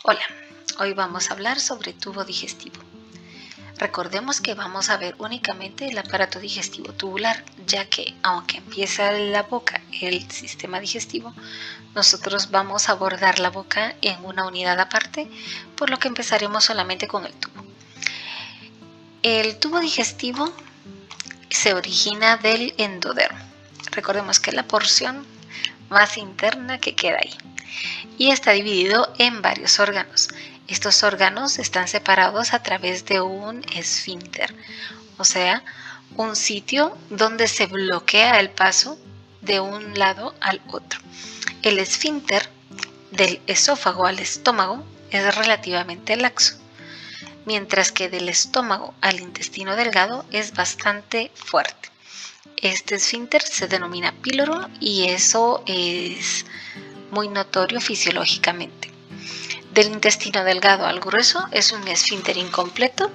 Hola, hoy vamos a hablar sobre tubo digestivo. Recordemos que vamos a ver únicamente el aparato digestivo tubular, ya que aunque empieza la boca el sistema digestivo, nosotros vamos a abordar la boca en una unidad aparte, por lo que empezaremos solamente con el tubo. El tubo digestivo se origina del endodermo. Recordemos que es la porción más interna que queda ahí. Y está dividido en varios órganos. Estos órganos están separados a través de un esfínter, o sea, un sitio donde se bloquea el paso de un lado al otro. El esfínter del esófago al estómago es relativamente laxo, mientras que del estómago al intestino delgado es bastante fuerte. Este esfínter se denomina píloro y eso es muy notorio fisiológicamente. Del intestino delgado al grueso es un esfínter incompleto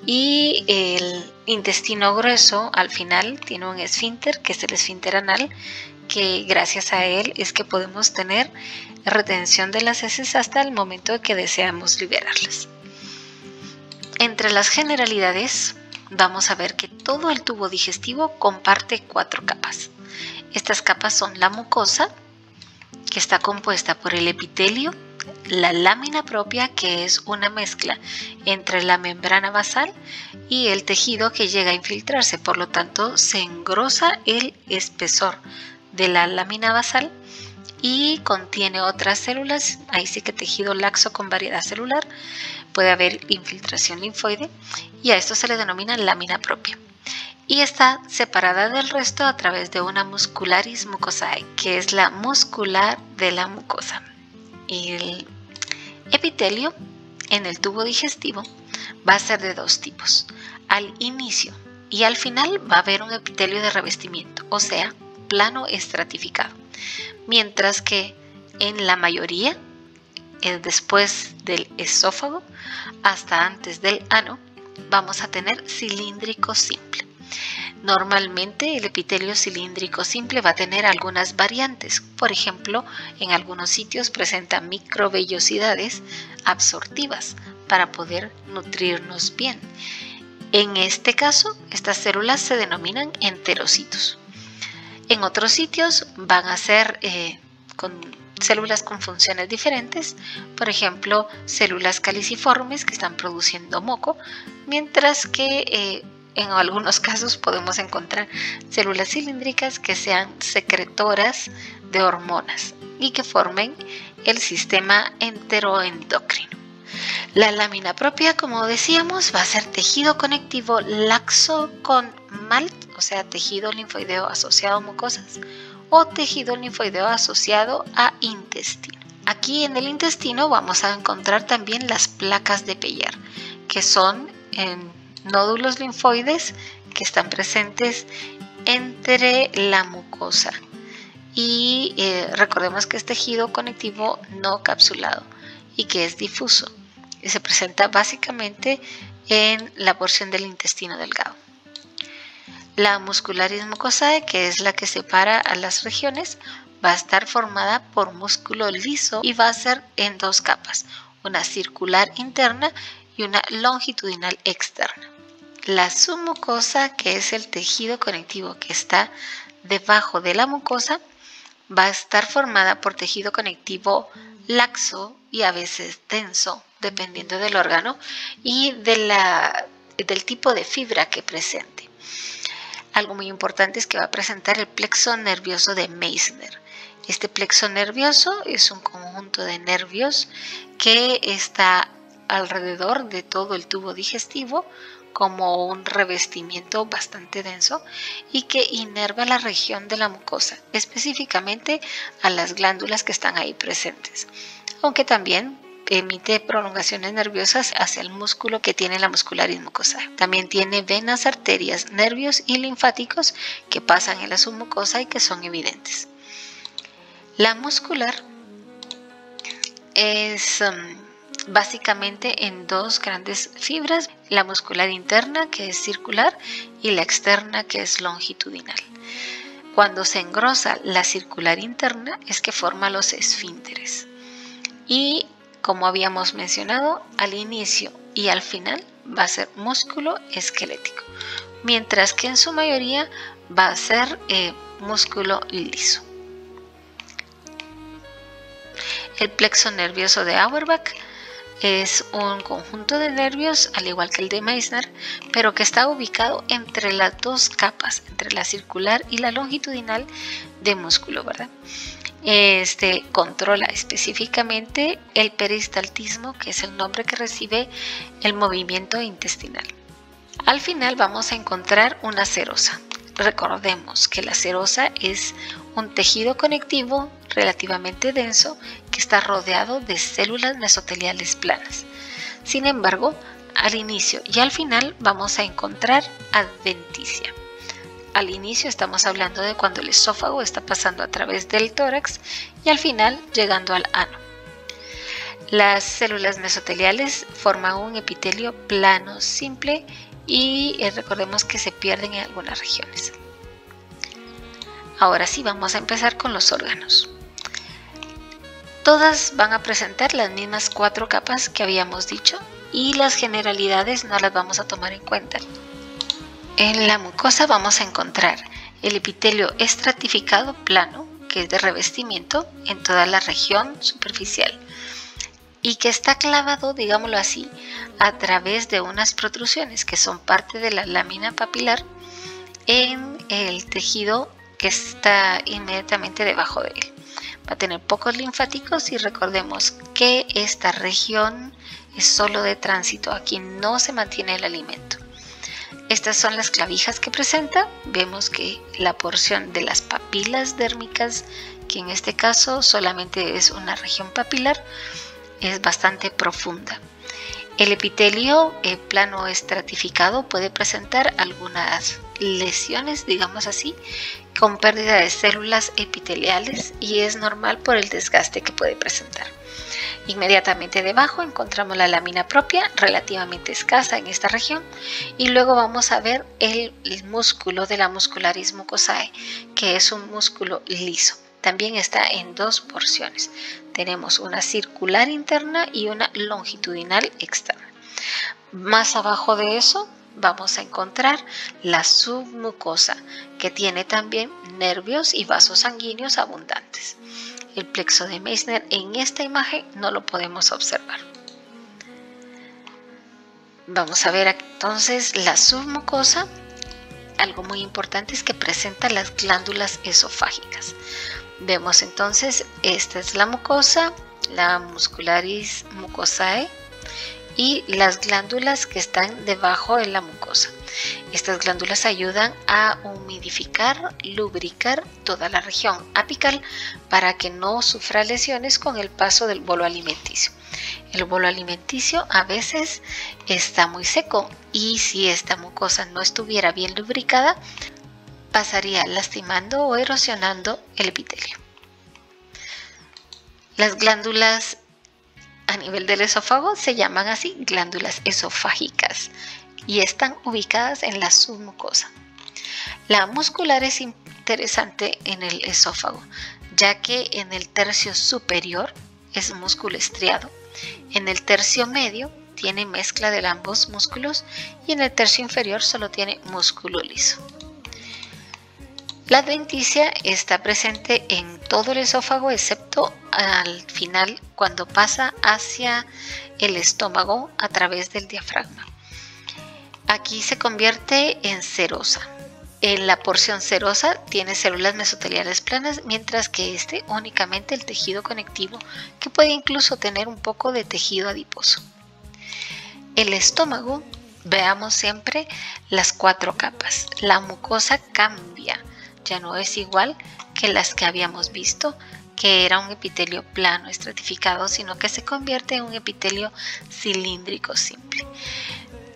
y el intestino grueso al final tiene un esfínter que es el esfínter anal, que gracias a él es que podemos tener retención de las heces hasta el momento de que deseamos liberarlas. Entre las generalidades vamos a ver que todo el tubo digestivo comparte 4 capas. Estas capas son la mucosa, que está compuesta por el epitelio, la lámina propia, que es una mezcla entre la membrana basal y el tejido que llega a infiltrarse, por lo tanto se engrosa el espesor de la lámina basal y contiene otras células, ahí sí que tejido laxo con variedad celular, puede haber infiltración linfoide y a esto se le denomina lámina propia. Y está separada del resto a través de una muscularis mucosae, que es la muscular de la mucosa. El epitelio en el tubo digestivo va a ser de 2 tipos. Al inicio y al final va a haber un epitelio de revestimiento, o sea, plano estratificado. Mientras que en la mayoría, después del esófago hasta antes del ano, vamos a tener cilíndrico simple. Normalmente el epitelio cilíndrico simple va a tener algunas variantes. Por ejemplo, en algunos sitios presenta microvellosidades absortivas para poder nutrirnos bien. En este caso, estas células se denominan enterocitos. En otros sitios van a ser con células con funciones diferentes, por ejemplo, células caliciformes que están produciendo moco, mientras que en algunos casos podemos encontrar células cilíndricas que sean secretoras de hormonas y que formen el sistema enteroendocrino. La lámina propia, como decíamos, va a ser tejido conectivo laxo con MALT, o sea, tejido linfoideo asociado a mucosas, o tejido linfoideo asociado a intestino. Aquí en el intestino vamos a encontrar también las placas de Peyer, que son nódulos linfoides que están presentes entre la mucosa. Y recordemos que es tejido conectivo no capsulado y que es difuso. Y se presenta básicamente en la porción del intestino delgado. La muscularis mucosae, que es la que separa a las regiones, va a estar formada por músculo liso y va a ser en 2 capas, una circular interna y una longitudinal externa. La submucosa, que es el tejido conectivo que está debajo de la mucosa, va a estar formada por tejido conectivo laxo y a veces denso, dependiendo del órgano y del tipo de fibra que presente. Algo muy importante es que va a presentar el plexo nervioso de Meissner. Este plexo nervioso es un conjunto de nervios que está alrededor de todo el tubo digestivo como un revestimiento bastante denso y que inerva la región de la mucosa, específicamente a las glándulas que están ahí presentes, aunque también emite prolongaciones nerviosas hacia el músculo que tiene la muscularis mucosae. También tiene venas, arterias, nervios y linfáticos que pasan en la submucosa y que son evidentes. La muscular es básicamente en 2 grandes fibras, la muscular interna, que es circular, y la externa, que es longitudinal. Cuando se engrosa la circular interna es que forma los esfínteres y como habíamos mencionado, al inicio y al final va a ser músculo esquelético, mientras que en su mayoría va a ser músculo liso. El plexo nervioso de Auerbach es un conjunto de nervios, al igual que el de Meissner, pero que está ubicado entre las dos capas, entre la circular y la longitudinal de músculo, ¿verdad? Este controla específicamente el peristaltismo, que es el nombre que recibe el movimiento intestinal. Al final vamos a encontrar una serosa. Recordemos que la serosa es un tejido conectivo relativamente denso que está rodeado de células mesoteliales planas. Sin embargo, al inicio y al final vamos a encontrar adventicia. Al inicio estamos hablando de cuando el esófago está pasando a través del tórax y al final llegando al ano. Las células mesoteliales forman un epitelio plano simple y recordemos que se pierden en algunas regiones. Ahora sí, vamos a empezar con los órganos. Todas van a presentar las mismas 4 capas que habíamos dicho y las generalidades no las vamos a tomar en cuenta. En la mucosa vamos a encontrar el epitelio estratificado plano, que es de revestimiento en toda la región superficial y que está clavado, digámoslo así, a través de unas protrusiones que son parte de la lámina papilar en el tejido que está inmediatamente debajo de él. Va a tener pocos linfáticos y recordemos que esta región es solo de tránsito, aquí no se mantiene el alimento. Estas son las clavijas que presenta. Vemos que la porción de las papilas dérmicas, que en este caso solamente es una región papilar, es bastante profunda. El epitelio plano estratificado puede presentar algunas lesiones, digamos así, con pérdida de células epiteliales y es normal por el desgaste que puede presentar. Inmediatamente debajo encontramos la lámina propia, relativamente escasa en esta región, y luego vamos a ver el músculo de la muscularis mucosae, que es un músculo liso. También está en 2 porciones. Tenemos una circular interna y una longitudinal externa. Más abajo de eso vamos a encontrar la submucosa, que tiene también nervios y vasos sanguíneos abundantes. El plexo de Meissner en esta imagen no lo podemos observar. Vamos a ver entonces la submucosa. Algo muy importante es que presenta las glándulas esofágicas. Vemos entonces, esta es la mucosa, la muscularis mucosae y las glándulas que están debajo de la mucosa. Estas glándulas ayudan a humidificar, lubricar toda la región apical para que no sufra lesiones con el paso del bolo alimenticio. El bolo alimenticio a veces está muy seco y si esta mucosa no estuviera bien lubricada, pasaría lastimando o erosionando el epitelio. Las glándulas a nivel del esófago se llaman así glándulas esofágicas y están ubicadas en la submucosa. La muscular es interesante en el esófago, ya que en el tercio superior es músculo estriado, en el tercio medio tiene mezcla de ambos músculos y en el tercio inferior solo tiene músculo liso. La adventicia está presente en todo el esófago excepto al final cuando pasa hacia el estómago a través del diafragma. Aquí se convierte en serosa. En la porción serosa tiene células mesoteliales planas, mientras que únicamente el tejido conectivo, que puede incluso tener un poco de tejido adiposo. El estómago, veamos siempre las 4 capas. La mucosa cambia. Ya no es igual que las que habíamos visto, que era un epitelio plano estratificado, sino que se convierte en un epitelio cilíndrico simple.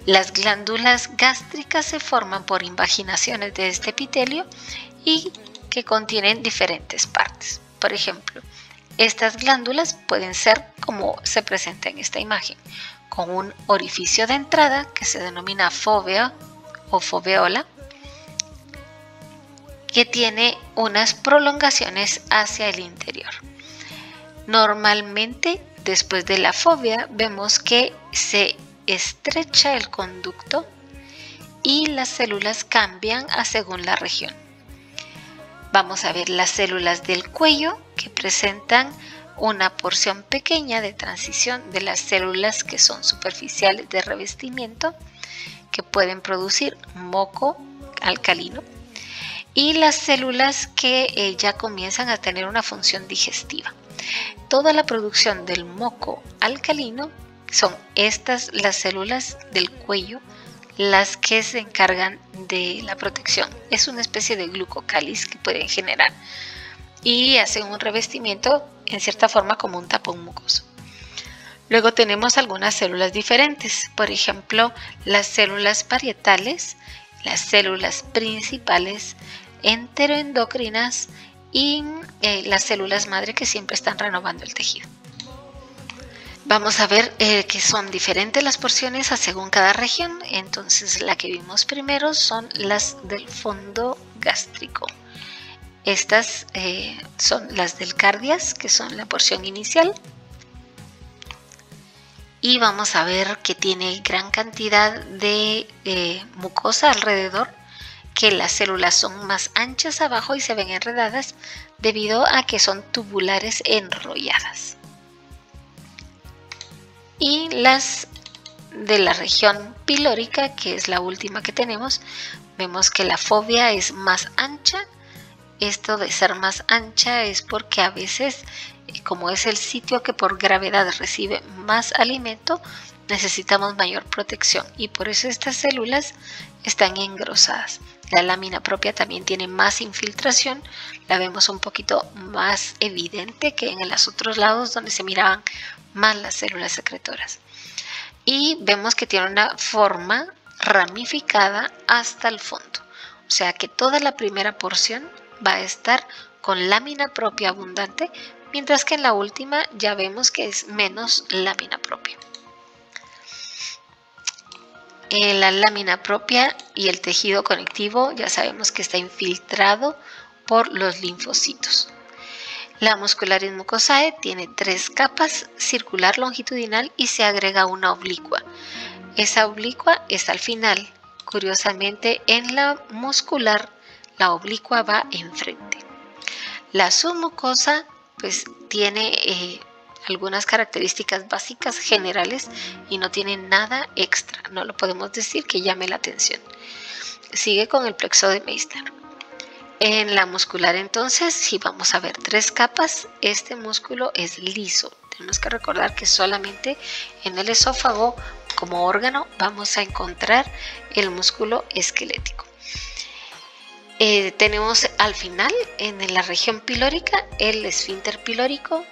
Las glándulas gástricas se forman por invaginaciones de este epitelio y que contienen diferentes partes. Por ejemplo, estas glándulas pueden ser como se presenta en esta imagen, con un orificio de entrada que se denomina fóvea o foveola, que tiene unas prolongaciones hacia el interior. Normalmente Después de la fobia vemos que se estrecha el conducto y las células cambian según la región. Vamos a ver las células del cuello que presentan una porción pequeña de transición de las células que son superficiales de revestimiento, que pueden producir moco alcalino, y las células que ya comienzan a tener una función digestiva. Toda la producción del moco alcalino son estas las células del cuello las que se encargan de la protección. Es una especie de glucocáliz que pueden generar y hacen un revestimiento en cierta forma como un tapón mucoso. Luego tenemos algunas células diferentes, por ejemplo las células parietales, las células principales, enteroendocrinas y las células madre que siempre están renovando el tejido. Vamos a ver que son diferentes las porciones según cada región. Entonces la que vimos primero son las del fondo gástrico. Estas son las del cardias, que son la porción inicial. Y vamos a ver que tiene gran cantidad de mucosa alrededor, que las células son más anchas abajo y se ven enredadas debido a que son tubulares enrolladas. Y las de la región pilórica, que es la última que tenemos, vemos que la fobia es más ancha. Esto de ser más ancha es porque a veces, como es el sitio que por gravedad recibe más alimento, necesitamos mayor protección y por eso estas células están engrosadas. La lámina propia también tiene más infiltración, la vemos un poquito más evidente que en los otros lados donde se miraban más las células secretoras. Y vemos que tiene una forma ramificada hasta el fondo, o sea que toda la primera porción va a estar con lámina propia abundante, mientras que en la última ya vemos que es menos lámina propia. La lámina propia y el tejido conectivo ya sabemos que está infiltrado por los linfocitos. La muscularis mucosae tiene 3 capas, circular, longitudinal y se agrega una oblicua. Esa oblicua está al final. Curiosamente, en la muscular la oblicua va enfrente. La submucosa pues tiene algunas características básicas generales y no tiene nada extra. No lo podemos decir que llame la atención. Sigue con el plexo de Meissner. En la muscular entonces sí vamos a ver 3 capas. Este músculo es liso. Tenemos que recordar que solamente en el esófago como órgano vamos a encontrar el músculo esquelético. Tenemos al final en la región pilórica el esfínter pilórico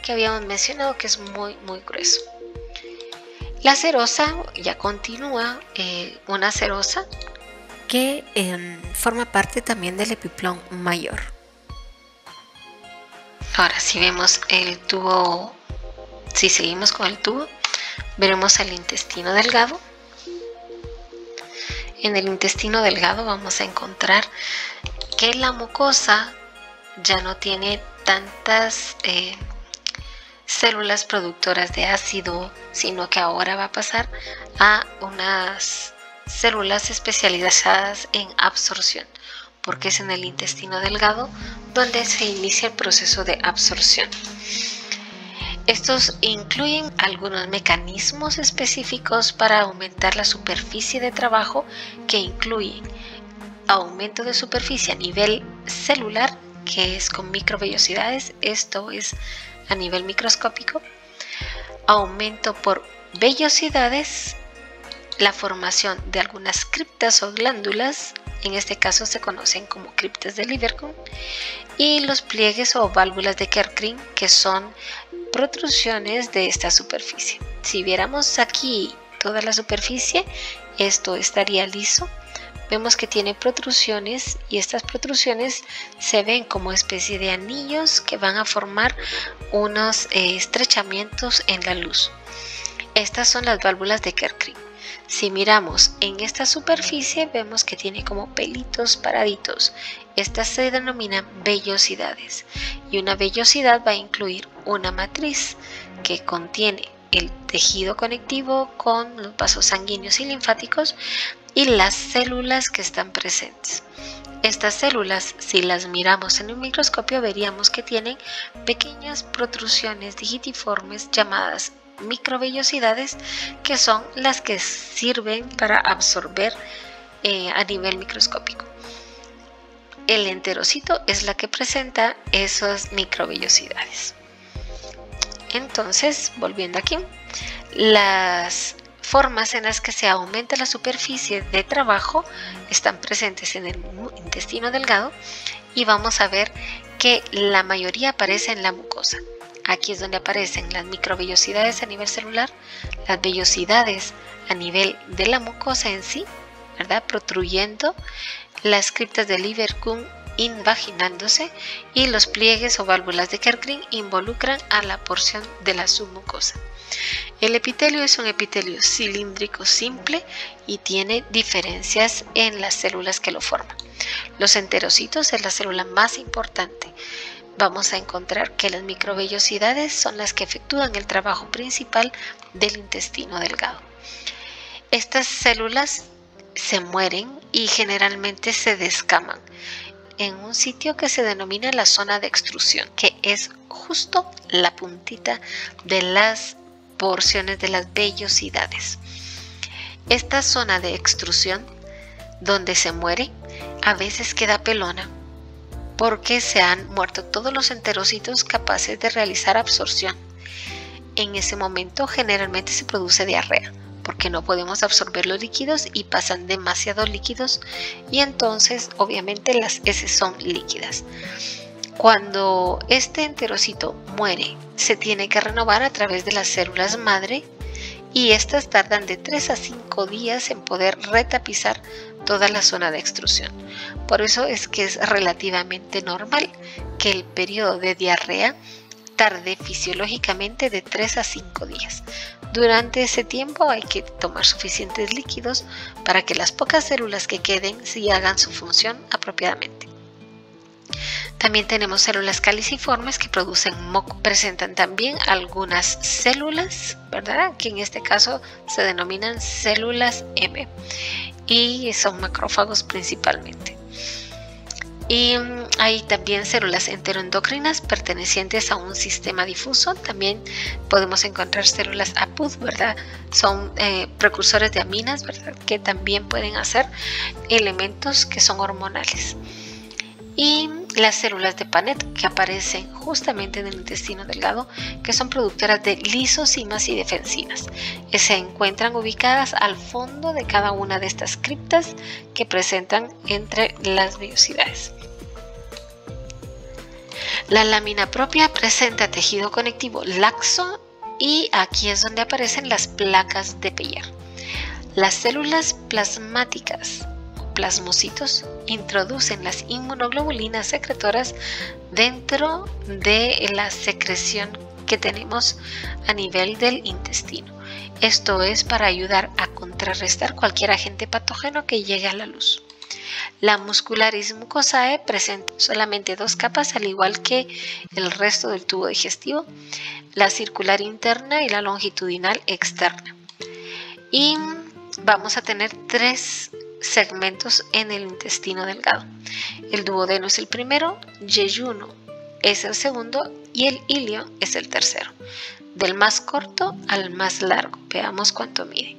que habíamos mencionado, que es muy grueso. La serosa ya continúa, una serosa que forma parte también del epiplón mayor. Ahora si vemos el tubo, si seguimos con el tubo, veremos el intestino delgado. En el intestino delgado vamos a encontrar que la mucosa ya no tiene tantas células productoras de ácido, sino que ahora va a pasar a unas células especializadas en absorción, porque es en el intestino delgado donde se inicia el proceso de absorción. Estos incluyen algunos mecanismos específicos para aumentar la superficie de trabajo, que incluyen aumento de superficie a nivel celular, que es con microvellosidades, esto es a nivel microscópico, aumento por vellosidades, la formación de algunas criptas o glándulas, en este caso se conocen como criptas de Lieberkühn, y los pliegues o válvulas de Kerckring, que son protrusiones de esta superficie. Si viéramos aquí toda la superficie, esto estaría liso. Vemos que tiene protrusiones y estas protrusiones se ven como especie de anillos que van a formar unos estrechamientos en la luz. Estas son las válvulas de Kerckring. Si miramos en esta superficie, vemos que tiene como pelitos paraditos. Estas se denominan vellosidades, y una vellosidad va a incluir una matriz que contiene el tejido conectivo con los vasos sanguíneos y linfáticos y las células que están presentes. Estas células, si las miramos en un microscopio, veríamos que tienen pequeñas protrusiones digitiformes llamadas microvellosidades, que son las que sirven para absorber a nivel microscópico. El enterocito es la que presenta esas microvellosidades. Entonces, volviendo aquí, las formas en las que se aumenta la superficie de trabajo están presentes en el intestino delgado, y vamos a ver que la mayoría aparece en la mucosa. Aquí es donde aparecen las microvellosidades a nivel celular, las vellosidades a nivel de la mucosa en sí, ¿verdad?, protruyendo, las criptas de Lieberkühn invaginándose, y los pliegues o válvulas de Kerckring involucran a la porción de la submucosa. El epitelio es un epitelio cilíndrico simple y tiene diferencias en las células que lo forman. Los enterocitos es la célula más importante. Vamos a encontrar que las microvellosidades son las que efectúan el trabajo principal del intestino delgado. Estas células se mueren y generalmente se descaman en un sitio que se denomina la zona de extrusión, que es justo la puntita de las porciones de las vellosidades. Esta zona de extrusión, donde se muere, a veces queda pelona porque se han muerto todos los enterocitos capaces de realizar absorción. En ese momento generalmente se produce diarrea, porque no podemos absorber los líquidos y pasan demasiados líquidos, y entonces obviamente las heces son líquidas. Cuando este enterocito muere, se tiene que renovar a través de las células madre, y estas tardan de 3 a 5 días en poder retapizar toda la zona de extrusión. Por eso es que es relativamente normal que el periodo de diarrea tarde fisiológicamente de 3 a 5 días. Durante ese tiempo hay que tomar suficientes líquidos para que las pocas células que queden sí hagan su función apropiadamente. También tenemos células caliciformes que producen moco. Presentan también algunas células, ¿verdad?, que en este caso se denominan células M, y son macrófagos principalmente. Y hay también células enteroendocrinas pertenecientes a un sistema difuso. También podemos encontrar células APUD, ¿verdad? Son precursores de aminas, ¿verdad?, que también pueden hacer elementos que son hormonales. Y las células de Paneth, que aparecen justamente en el intestino delgado, que son productoras de lisocimas y defensinas, que se encuentran ubicadas al fondo de cada una de estas criptas que presentan entre las vellosidades. La lámina propia presenta tejido conectivo laxo, y aquí es donde aparecen las placas de Peyer. Las células plasmáticas, plasmocitos, introducen las inmunoglobulinas secretoras dentro de la secreción que tenemos a nivel del intestino. Esto es para ayudar a contrarrestar cualquier agente patógeno que llegue a la luz. La muscularis mucosae presenta solamente 2 capas, al igual que el resto del tubo digestivo, la circular interna y la longitudinal externa. Y vamos a tener 3 segmentos en el intestino delgado. El duodeno es el primero, yeyuno es el segundo y el ilio es el tercero. Del más corto al más largo, veamos cuánto miden.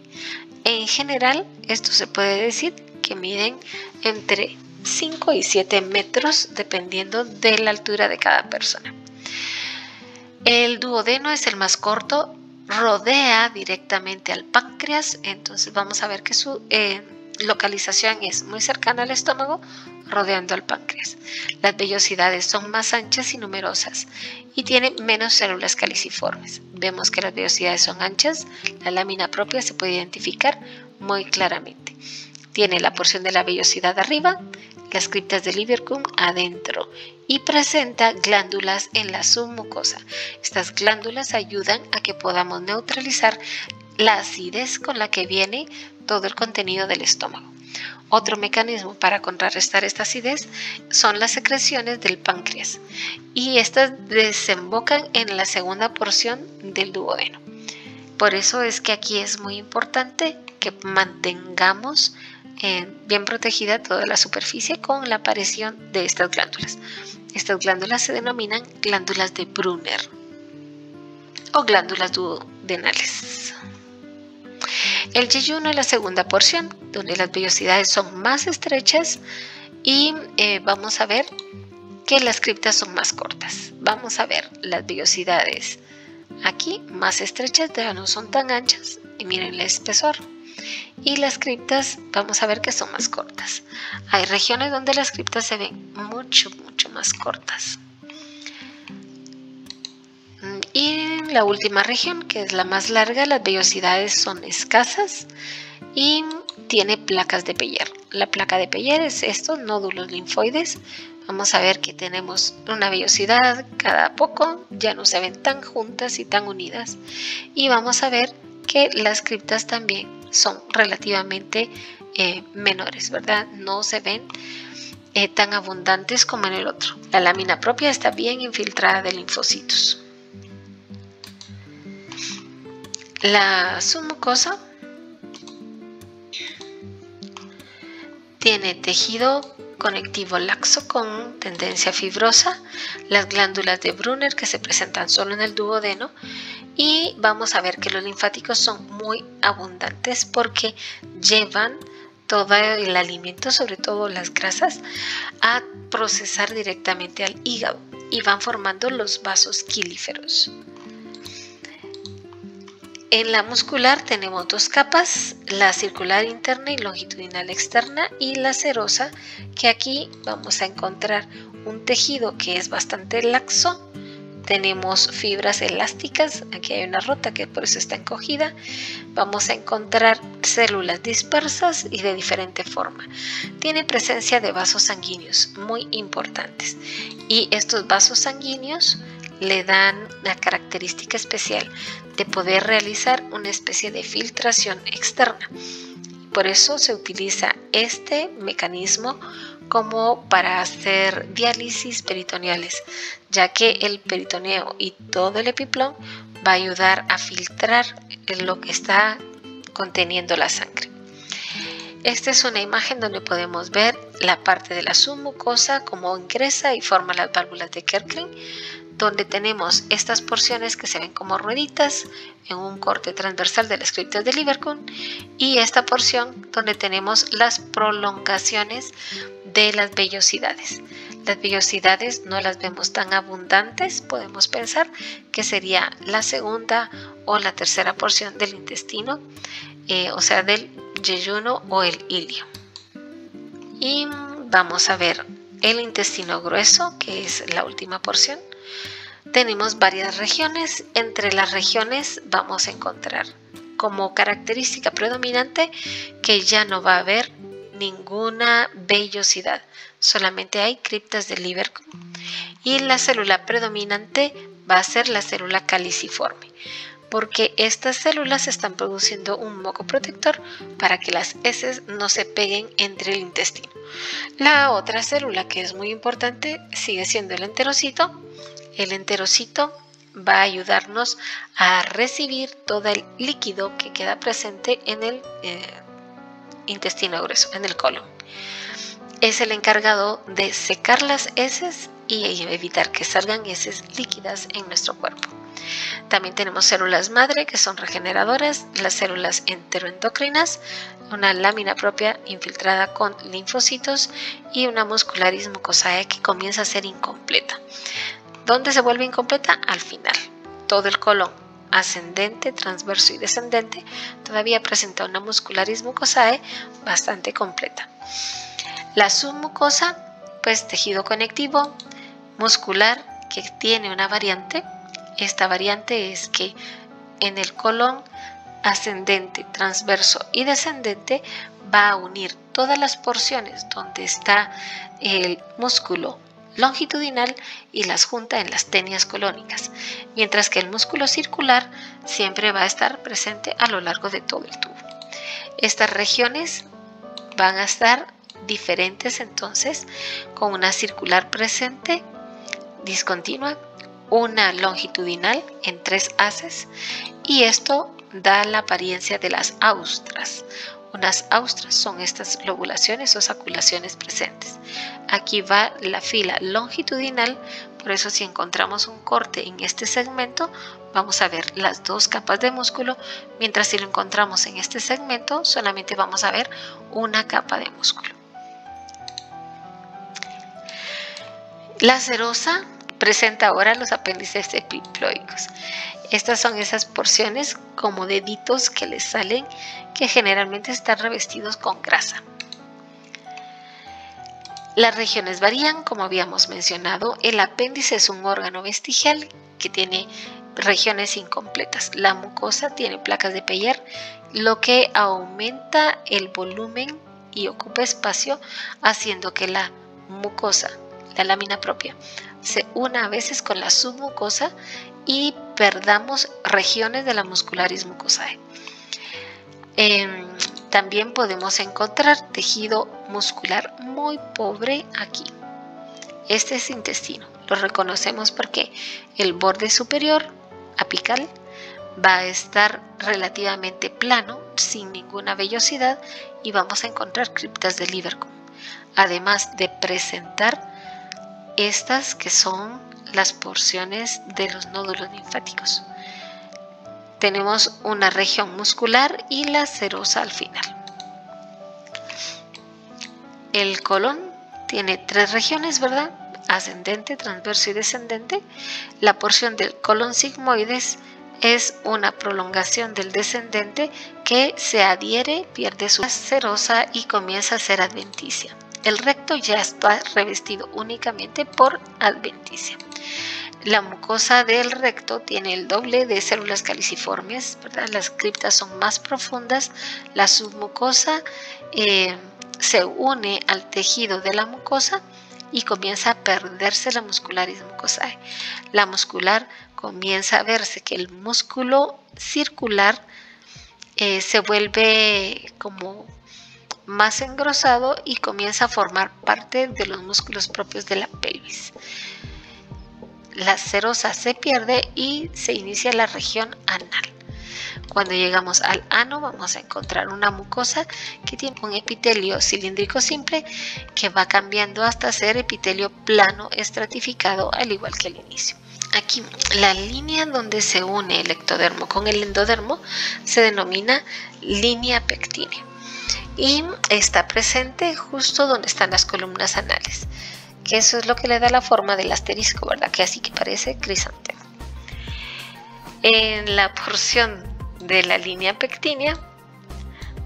En general, esto se puede decir que miden entre 5 y 7 metros dependiendo de la altura de cada persona. El duodeno es el más corto, rodea directamente al páncreas, entonces vamos a ver que su localización es muy cercana al estómago, rodeando al páncreas. Las vellosidades son más anchas y numerosas y tienen menos células caliciformes. Vemos que las vellosidades son anchas, la lámina propia se puede identificar muy claramente. Tiene la porción de la vellosidad arriba, las criptas de Lieberkühn adentro, y presenta glándulas en la submucosa. Estas glándulas ayudan a que podamos neutralizar la acidez con la que viene todo el contenido del estómago. Otro mecanismo para contrarrestar esta acidez son las secreciones del páncreas, y estas desembocan en la segunda porción del duodeno. Por eso es que aquí es muy importante que mantengamos bien protegida toda la superficie con la aparición de estas glándulas. Estas glándulas se denominan glándulas de Brunner o glándulas duodenales. El yeyuno es la segunda porción, donde las vellosidades son más estrechas y vamos a ver que las criptas son más cortas. Vamos a ver las vellosidades aquí más estrechas, ya no son tan anchas, y miren el espesor. Y las criptas vamos a ver que son más cortas. Hay regiones donde las criptas se ven mucho más cortas. Y en la última región, que es la más larga, las vellosidades son escasas y tiene placas de Peyer. La placa de Peyer es estos nódulos linfoides. Vamos a ver que tenemos una vellosidad cada poco, ya no se ven tan juntas y tan unidas. Y vamos a ver que las criptas también son relativamente menores, ¿verdad? No se ven tan abundantes como en el otro. La lámina propia está bien infiltrada de linfocitos. La submucosa tiene tejido conectivo laxo con tendencia fibrosa, las glándulas de Brunner que se presentan solo en el duodeno, y vamos a ver que los linfáticos son muy abundantes porque llevan todo el alimento, sobre todo las grasas, a procesar directamente al hígado y van formando los vasos quilíferos. En la muscular tenemos dos capas, la circular interna y longitudinal externa, y la serosa, que aquí vamos a encontrar un tejido que es bastante laxo. Tenemos fibras elásticas, aquí hay una rota que por eso está encogida. Vamos a encontrar células dispersas y de diferente forma. Tiene presencia de vasos sanguíneos muy importantes, y estos vasos sanguíneos le dan la característica especial de poder realizar una especie de filtración externa. Por eso se utiliza este mecanismo como para hacer diálisis peritoneales, ya que el peritoneo y todo el epiplón va a ayudar a filtrar lo que está conteniendo la sangre. Esta es una imagen donde podemos ver la parte de la submucosa como ingresa y forma las válvulas de Kerkring, donde tenemos estas porciones que se ven como rueditas en un corte transversal de las criptas de Lieberkühn, y esta porción donde tenemos las prolongaciones de las vellosidades. Las vellosidades no las vemos tan abundantes, podemos pensar que sería la segunda o la tercera porción del intestino, o sea del yeyuno o el ilio. Y vamos a ver el intestino grueso, que es la última porción. Tenemos varias regiones. Entre las regiones vamos a encontrar como característica predominante que ya no va a haber ninguna vellosidad, solamente hay criptas de Lieberkühn, y la célula predominante va a ser la célula caliciforme, porque estas células están produciendo un moco protector para que las heces no se peguen entre el intestino. La otra célula que es muy importante sigue siendo el enterocito. El enterocito va a ayudarnos a recibir todo el líquido que queda presente en el intestino grueso, en el colon. Es el encargado de secar las heces y evitar que salgan heces líquidas en nuestro cuerpo. También tenemos células madre que son regeneradoras, las células enteroendocrinas, una lámina propia infiltrada con linfocitos y una muscularis mucosae que comienza a ser incompleta. ¿Dónde se vuelve incompleta? Al final. Todo el colon ascendente, transverso y descendente todavía presenta una muscularis mucosae bastante completa. La submucosa, pues tejido conectivo muscular que tiene una variante. Esta variante es que en el colon ascendente, transverso y descendente va a unir todas las porciones donde está el músculo longitudinal y las junta en las tenias colónicas, mientras que el músculo circular siempre va a estar presente a lo largo de todo el tubo. Estas regiones van a estar diferentes entonces, con una circular presente, discontinua, una longitudinal en 3 haces, y esto da la apariencia de las austras. Unas austras son estas lobulaciones o saculaciones presentes. Aquí va la fila longitudinal, por eso si encontramos un corte en este segmento, vamos a ver las 2 capas de músculo, mientras si lo encontramos en este segmento, solamente vamos a ver una capa de músculo. La serosa presenta ahora los apéndices epiploicos. Estas son esas porciones como deditos que les salen, que generalmente están revestidos con grasa. Las regiones varían, como habíamos mencionado. El apéndice es un órgano vestigial que tiene regiones incompletas. La mucosa tiene placas de Peyer, lo que aumenta el volumen y ocupa espacio, haciendo que la mucosa, la lámina propia, se una a veces con la submucosa y perdamos regiones de la muscularis mucosae. También podemos encontrar tejido muscular muy pobre aquí. Este es intestino. Lo reconocemos porque el borde superior apical va a estar relativamente plano, sin ninguna vellosidad, y vamos a encontrar criptas de Lieberkühn, además de presentar estas que son las porciones de los nódulos linfáticos. Tenemos una región muscular y la serosa al final. El colon tiene 3 regiones, ¿verdad? Ascendente, transverso y descendente. La porción del colon sigmoides es una prolongación del descendente que se adhiere, pierde su serosa y comienza a ser adventicia. El recto ya está revestido únicamente por adventicia. La mucosa del recto tiene el doble de células caliciformes, ¿verdad? Las criptas son más profundas. La submucosa se une al tejido de la mucosa y comienza a perderse la muscularis mucosae. La muscular comienza a verse que el músculo circular se vuelve como más engrosado y comienza a formar parte de los músculos propios de la pelvis. La serosa se pierde y se inicia la región anal. Cuando llegamos al ano vamos a encontrar una mucosa que tiene un epitelio cilíndrico simple que va cambiando hasta ser epitelio plano estratificado, al igual que al inicio. Aquí la línea donde se une el ectodermo con el endodermo se denomina línea pectínea y está presente justo donde están las columnas anales, que eso es lo que le da la forma del asterisco, ¿verdad? Que así que parece crisantemo. En la porción de la línea pectínea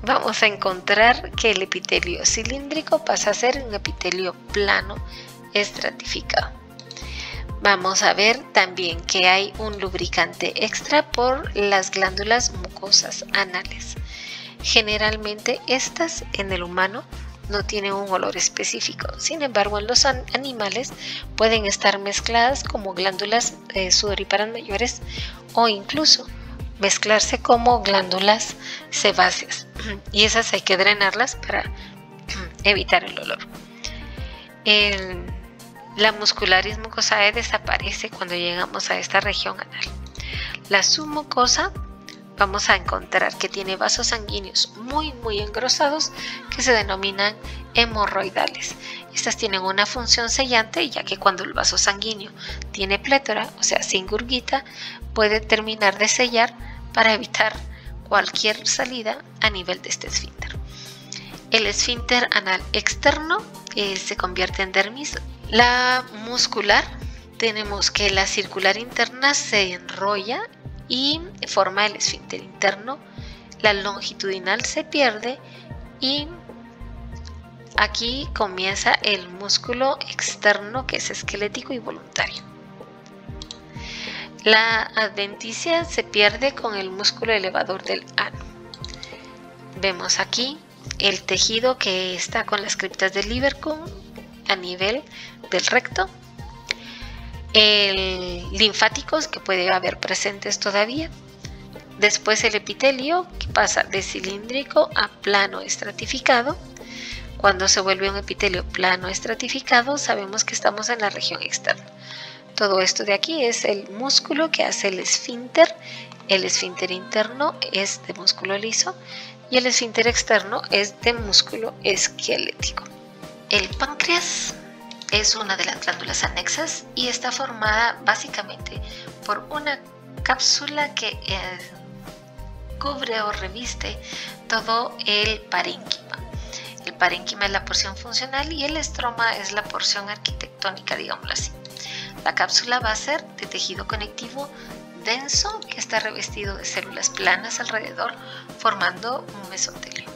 vamos a encontrar que el epitelio cilíndrico pasa a ser un epitelio plano estratificado. Vamos a ver también que hay un lubricante extra por las glándulas mucosas anales. Generalmente estas en el humano no tienen un olor específico, sin embargo en los animales pueden estar mezcladas como glándulas sudoríparas mayores o incluso mezclarse como glándulas sebáceas, y esas hay que drenarlas para evitar el olor. La muscularis mucosae desaparece cuando llegamos a esta región anal. La submucosa vamos a encontrar que tiene vasos sanguíneos muy engrosados que se denominan hemorroidales. Estas tienen una función sellante, ya que cuando el vaso sanguíneo tiene plétora, o sea sin gurguita, puede terminar de sellar para evitar cualquier salida a nivel de este esfínter. El esfínter anal externo se convierte en dermis. La muscular, tenemos que la circular interna se enrolla y forma el esfínter interno. La longitudinal se pierde y aquí comienza el músculo externo, que es esquelético y voluntario. La adventicia se pierde con el músculo elevador del ano. Vemos aquí el tejido que está con las criptas de Lieberkühn a nivel del recto, el linfáticos que puede haber presentes todavía, después el epitelio que pasa de cilíndrico a plano estratificado. Cuando se vuelve un epitelio plano estratificado, sabemos que estamos en la región externa. Todo esto de aquí es el músculo que hace el esfínter. El esfínter interno es de músculo liso y el esfínter externo es de músculo esquelético. El páncreas es una de las glándulas anexas y está formada básicamente por una cápsula que cubre o reviste todo el parénquima. El parénquima es la porción funcional y el estroma es la porción arquitectónica, digámoslo así. La cápsula va a ser de tejido conectivo denso que está revestido de células planas alrededor, formando un mesotelio.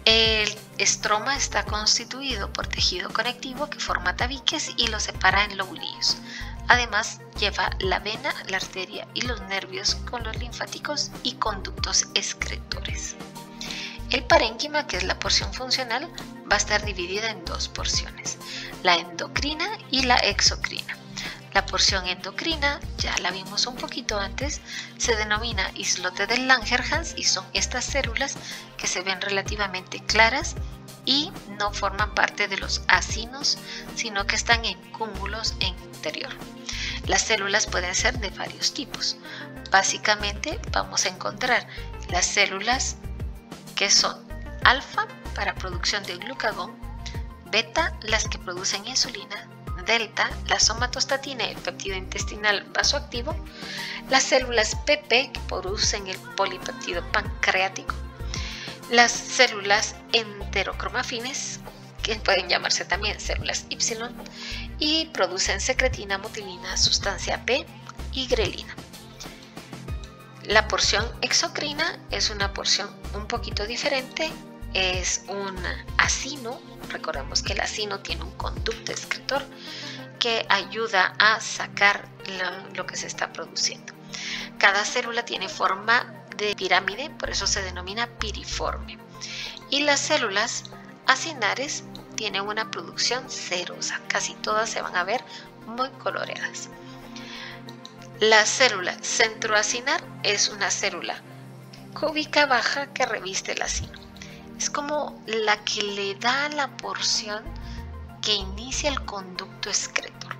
El estroma está constituido por tejido conectivo que forma tabiques y lo separa en lobulillos. Además, lleva la vena, la arteria y los nervios con los linfáticos y conductos excretores. El parénquima, que es la porción funcional, va a estar dividida en dos porciones, la endocrina y la exocrina. La porción endocrina, ya la vimos un poquito antes, se denomina islote de Langerhans y son estas células que se ven relativamente claras y no forman parte de los acinos, sino que están en cúmulos en interior. Las células pueden ser de varios tipos. Básicamente vamos a encontrar las células que son alfa para producción de glucagón, beta las que producen insulina, delta la somatostatina y el péptido intestinal vasoactivo, las células PP que producen el polipéptido pancreático, las células enterocromafines que pueden llamarse también células Y y producen secretina, mutilina, sustancia P y grelina. La porción exocrina es una porción un poquito diferente, es un acino. Recordemos que el acino tiene un conducto excretor que ayuda a sacar lo que se está produciendo. Cada célula tiene forma de pirámide, por eso se denomina piriforme. Y las células acinares tienen una producción cerosa, casi todas se van a ver muy coloreadas. La célula centroacinar es una célula cúbica baja que reviste el acino. Es como la que le da la porción que inicia el conducto excretor.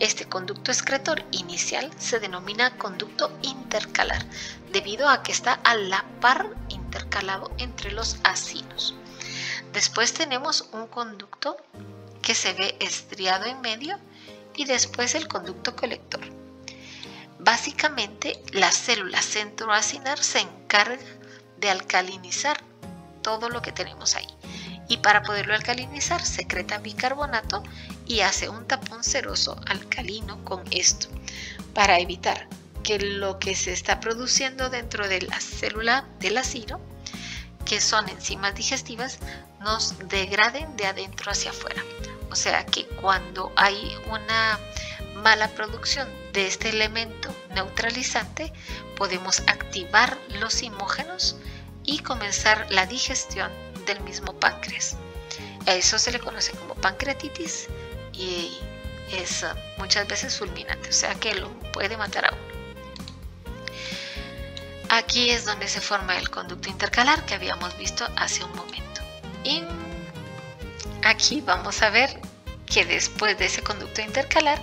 Este conducto excretor inicial se denomina conducto intercalar, debido a que está a la par intercalado entre los acinos. Después tenemos un conducto que se ve estriado en medio y después el conducto colector. Básicamente, la célula centroacinar se encarga de alcalinizar todo lo que tenemos ahí. Y para poderlo alcalinizar, secreta bicarbonato y hace un tapón ceroso alcalino con esto, para evitar que lo que se está produciendo dentro de la célula del acino, que son enzimas digestivas, nos degraden de adentro hacia afuera. O sea que cuando hay una mala producción de este elemento neutralizante, podemos activar los zimógenos y comenzar la digestión del mismo páncreas. A eso se le conoce como pancreatitis y es muchas veces fulminante, o sea que lo puede matar a uno. Aquí es donde se forma el conducto intercalar que habíamos visto hace un momento. Y aquí vamos a ver que después de ese conducto intercalar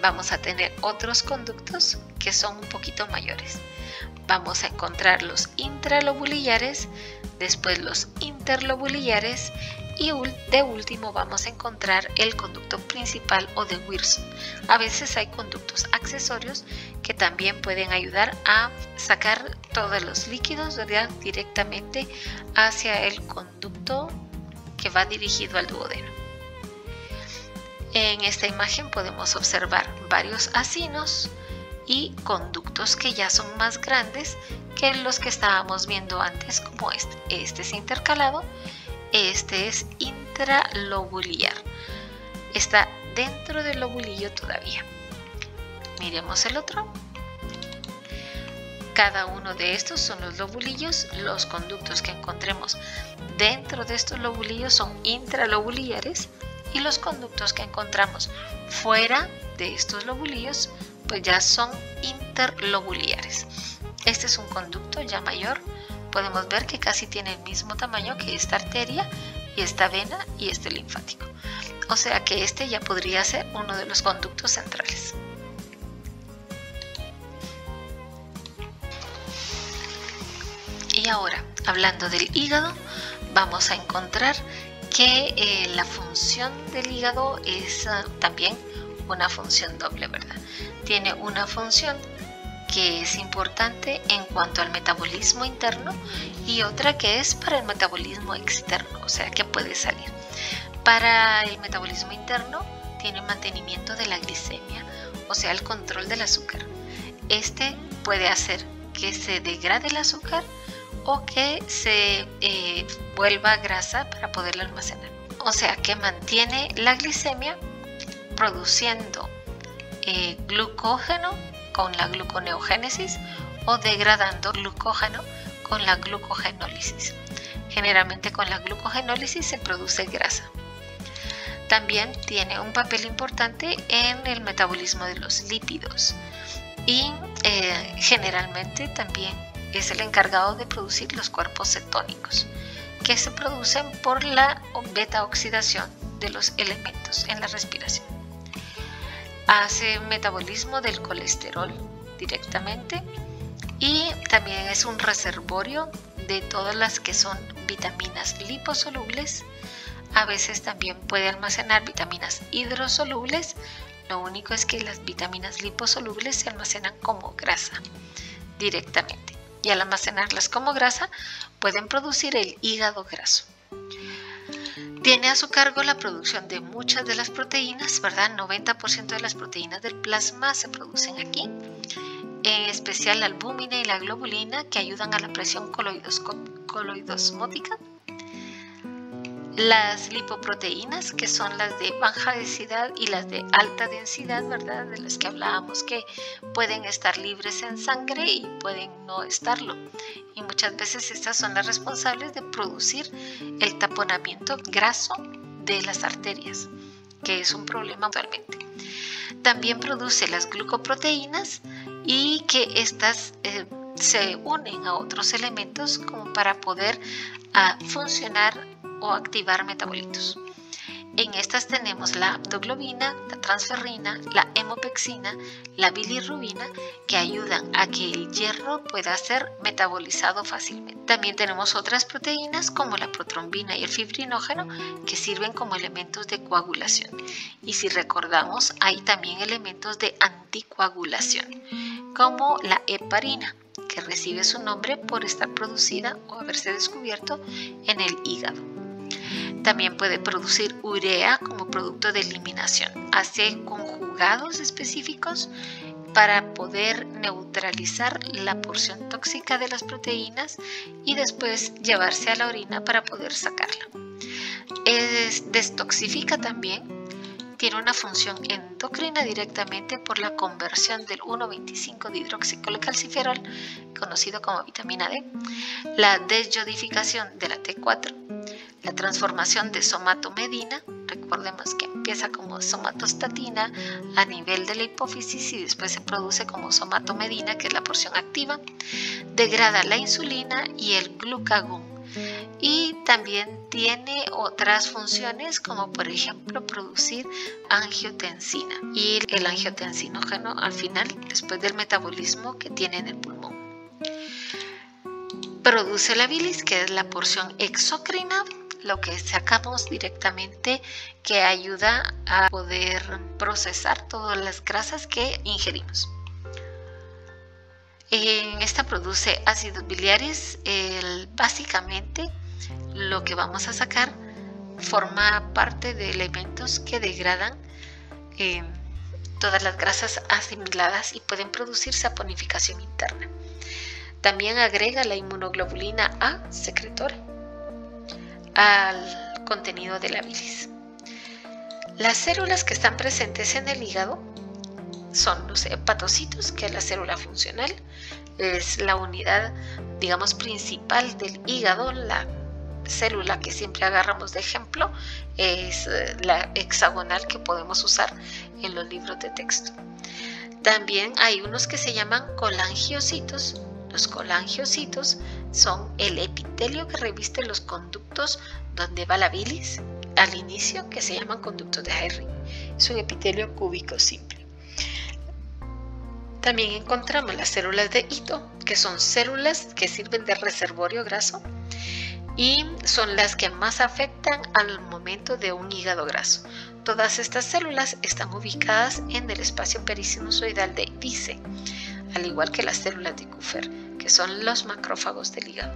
vamos a tener otros conductos que son un poquito mayores. Vamos a encontrar los intralobulillares, después los interlobulillares y de último vamos a encontrar el conducto principal o de Wilson. A veces hay conductos accesorios que también pueden ayudar a sacar todos los líquidos, ¿verdad?, directamente hacia el conducto que va dirigido al duodeno. En esta imagen podemos observar varios acinos y conductos que ya son más grandes que los que estábamos viendo antes, como este. Este es intercalado, este es intralobuliar. Está dentro del lobulillo todavía. Miremos el otro. Cada uno de estos son los lobulillos. Los conductos que encontremos dentro de estos lobulillos son intralobulillares y los conductos que encontramos fuera de estos lobulillos pues ya son interlobuliares. Este es un conducto ya mayor, podemos ver que casi tiene el mismo tamaño que esta arteria y esta vena y este linfático, o sea que este ya podría ser uno de los conductos centrales. Y ahora, hablando del hígado, vamos a encontrar que la función del hígado es también una función doble, ¿verdad? Tiene una función que es importante en cuanto al metabolismo interno y otra que es para el metabolismo externo, o sea que puede salir. Para el metabolismo interno tiene mantenimiento de la glicemia, o sea el control del azúcar. Este puede hacer que se degrade el azúcar o que se vuelva grasa para poderla almacenar. O sea que mantiene la glicemia produciendo glucógeno con la gluconeogénesis o degradando glucógeno con la glucogenólisis. Generalmente con la glucogenólisis se produce grasa. También tiene un papel importante en el metabolismo de los lípidos y generalmente también es el encargado de producir los cuerpos cetónicos que se producen por la beta oxidación de los elementos en la respiración. Hace metabolismo del colesterol directamente y también es un reservorio de todas las que son vitaminas liposolubles. A veces también puede almacenar vitaminas hidrosolubles, lo único es que las vitaminas liposolubles se almacenan como grasa directamente y al almacenarlas como grasa pueden producir el hígado graso. Tiene a su cargo la producción de muchas de las proteínas, ¿verdad? 90% de las proteínas del plasma se producen aquí, en especial la albúmina y la globulina que ayudan a la presión coloidosmótica. Las lipoproteínas, que son las de baja densidad y las de alta densidad, ¿verdad? De las que hablábamos, que pueden estar libres en sangre y pueden no estarlo. Y muchas veces estas son las responsables de producir el taponamiento graso de las arterias, que es un problema actualmente. También produce las glucoproteínas y que estas se unen a otros elementos como para poder funcionar o activar metabolitos. En estas tenemos la aptoglobina, la transferrina, la hemopexina, la bilirrubina, que ayudan a que el hierro pueda ser metabolizado fácilmente. También tenemos otras proteínas como la protrombina y el fibrinógeno que sirven como elementos de coagulación. Y si recordamos, hay también elementos de anticoagulación como la heparina, que recibe su nombre por estar producida o haberse descubierto en el hígado. También puede producir urea como producto de eliminación. Hace conjugados específicos para poder neutralizar la porción tóxica de las proteínas y después llevarse a la orina para poder sacarla. Destoxifica también. Tiene una función endocrina directamente por la conversión del 1,25 dihidroxicolcalciferol, conocido como vitamina D, la desyodificación de la T4, la transformación de somatomedina, recordemos que empieza como somatostatina a nivel de la hipófisis y después se produce como somatomedina, que es la porción activa, degrada la insulina y el glucagón. Y también tiene otras funciones como por ejemplo producir angiotensina y el angiotensinógeno al final después del metabolismo que tiene en el pulmón. Produce la bilis, que es la porción exocrina, lo que sacamos directamente, que ayuda a poder procesar todas las grasas que ingerimos. Esta produce ácidos biliares. Básicamente lo que vamos a sacar forma parte de elementos que degradan todas las grasas asimiladas y pueden producir saponificación interna. También agrega la inmunoglobulina A secretora al contenido de la bilis. Las células que están presentes en el hígado son los hepatocitos, que es la célula funcional, es la unidad, digamos, principal del hígado, la célula que siempre agarramos de ejemplo es la hexagonal que podemos usar en los libros de texto. También hay unos que se llaman colangiocitos. Los colangiocitos son el epitelio que reviste los conductos donde va la bilis al inicio, que se llaman conductos de Henry. Es un epitelio cúbico simple. También encontramos las células de Ito, que son células que sirven de reservorio graso y son las que más afectan al momento de un hígado graso. Todas estas células están ubicadas en el espacio perisinusoidal de Dice, al igual que las células de Kupffer, que son los macrófagos del hígado.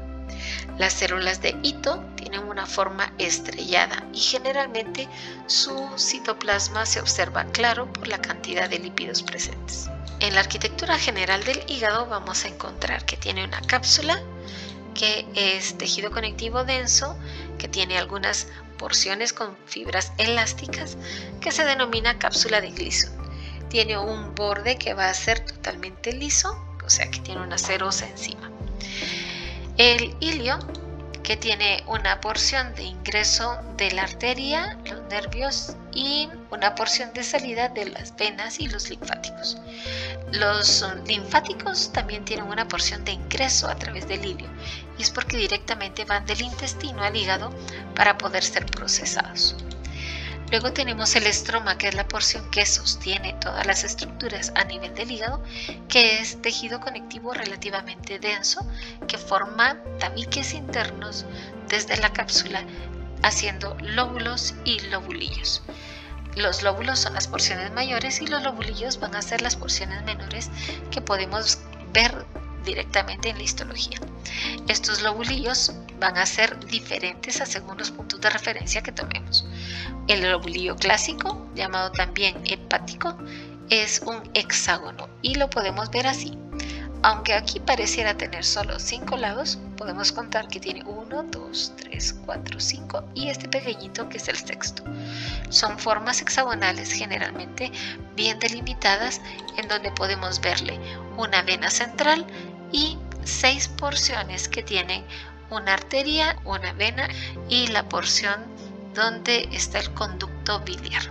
Las células de Ito tienen una forma estrellada y generalmente su citoplasma se observa claro por la cantidad de lípidos presentes. En la arquitectura general del hígado vamos a encontrar que tiene una cápsula, que es tejido conectivo denso, que tiene algunas porciones con fibras elásticas, que se denomina cápsula de Gleason. Tiene un borde que va a ser totalmente liso, o sea que tiene una serosa encima. El ilio, que tiene una porción de ingreso de la arteria, los nervios y una porción de salida de las venas y los linfáticos. Los linfáticos también tienen una porción de ingreso a través del ilio y es porque directamente van del intestino al hígado para poder ser procesados. Luego tenemos el estroma, que es la porción que sostiene todas las estructuras a nivel del hígado, que es tejido conectivo relativamente denso, que forma tabiques internos desde la cápsula, haciendo lóbulos y lobulillos. Los lóbulos son las porciones mayores y los lobulillos van a ser las porciones menores que podemos ver directamente en la histología. Estos lobulillos van a ser diferentes según los puntos de referencia que tomemos. El lobulillo clásico, llamado también hepático, es un hexágono y lo podemos ver así. Aunque aquí pareciera tener solo 5 lados, podemos contar que tiene 1, 2, 3, 4, 5 y este pequeñito que es el sexto. Son formas hexagonales generalmente bien delimitadas, en donde podemos verle una vena central y 6 porciones que tienen una arteria, una vena y la porción donde está el conducto biliar.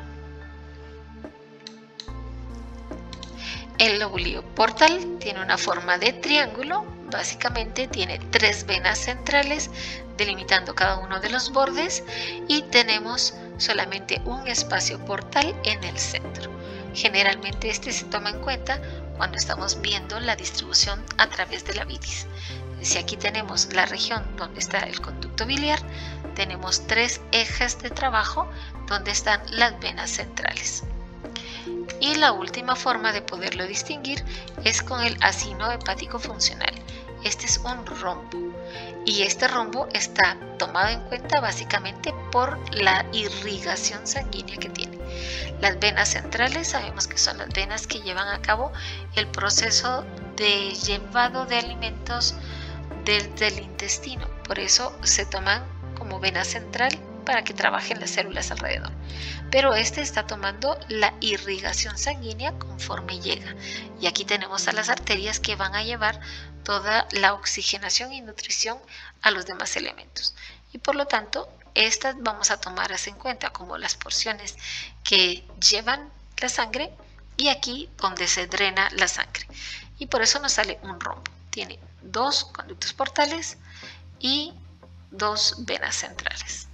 El lobulillo portal tiene una forma de triángulo, básicamente tiene 3 venas centrales delimitando cada uno de los bordes y tenemos solamente un espacio portal en el centro. Generalmente este se toma en cuenta cuando estamos viendo la distribución a través de la bilis. Si aquí tenemos la región donde está el conducto biliar, tenemos 3 ejes de trabajo donde están las venas centrales. Y la última forma de poderlo distinguir es con el acino hepático funcional. Este es un rombo y este rombo está tomado en cuenta básicamente por la irrigación sanguínea que tiene. Las venas centrales sabemos que son las venas que llevan a cabo el proceso de llevado de alimentos desde el intestino, por eso se toman como vena central para que trabajen las células alrededor. Pero este está tomando la irrigación sanguínea conforme llega. Y aquí tenemos a las arterias que van a llevar toda la oxigenación y nutrición a los demás elementos. Y por lo tanto, estas vamos a tomarlas en cuenta como las porciones que llevan la sangre y aquí donde se drena la sangre. Y por eso nos sale un rombo. Tiene 2 conductos portales y 2 venas centrales.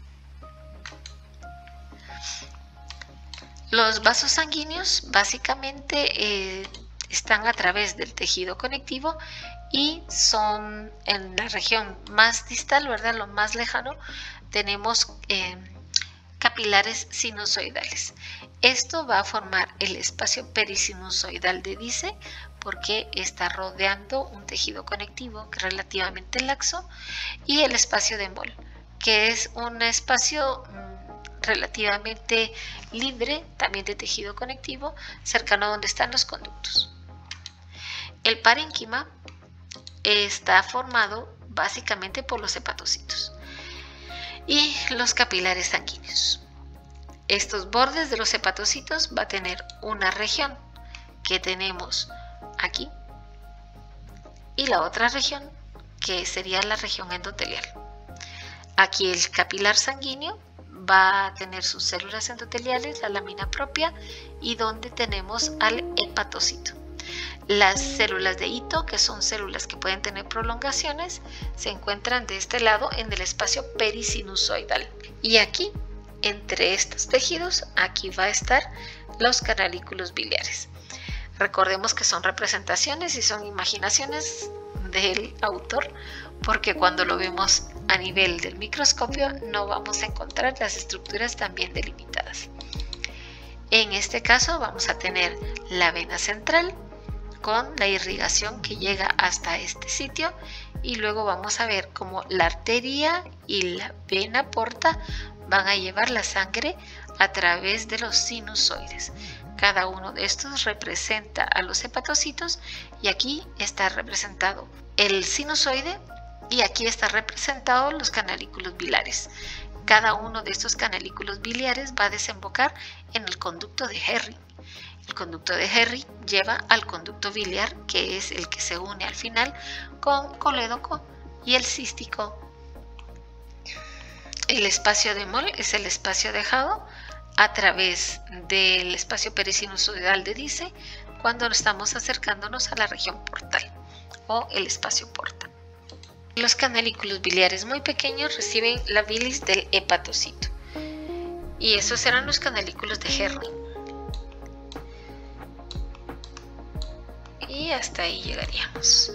Los vasos sanguíneos básicamente están a través del tejido conectivo y son en la región más distal, ¿verdad? Lo más lejano, tenemos capilares sinusoidales. Esto va a formar el espacio perisinusoidal de Dice porque está rodeando un tejido conectivo que es relativamente laxo y el espacio de Moll, que es un espacio relativamente libre, también de tejido conectivo, cercano a donde están los conductos. El parénquima está formado básicamente por los hepatocitos y los capilares sanguíneos. Estos bordes de los hepatocitos va a tener una región que tenemos aquí y la otra región que sería la región endotelial. Aquí el capilar sanguíneo va a tener sus células endoteliales, la lámina propia, y donde tenemos al hepatocito. Las células de hito, que son células que pueden tener prolongaciones, se encuentran de este lado en el espacio perisinusoidal. Y aquí, entre estos tejidos, aquí va a estar los canalículos biliares. Recordemos que son representaciones y son imaginaciones del autor, porque cuando lo vemos a nivel del microscopio no vamos a encontrar las estructuras tan bien delimitadas. En este caso vamos a tener la vena central con la irrigación que llega hasta este sitio, y luego vamos a ver cómo la arteria y la vena porta van a llevar la sangre a través de los sinusoides. Cada uno de estos representa a los hepatocitos, y aquí está representado el sinusoide y aquí está representado los canalículos biliares. Cada uno de estos canalículos biliares va a desembocar en el conducto de Henry. El conducto de Henry lleva al conducto biliar, que es el que se une al final con colédoco y el cístico. El espacio de Moll es el espacio dejado a través del espacio perisinusoidal de Dice cuando estamos acercándonos a la región portal o el espacio porta. Los canalículos biliares muy pequeños reciben la bilis del hepatocito, y esos serán los canalículos de Henry. Y hasta ahí llegaríamos.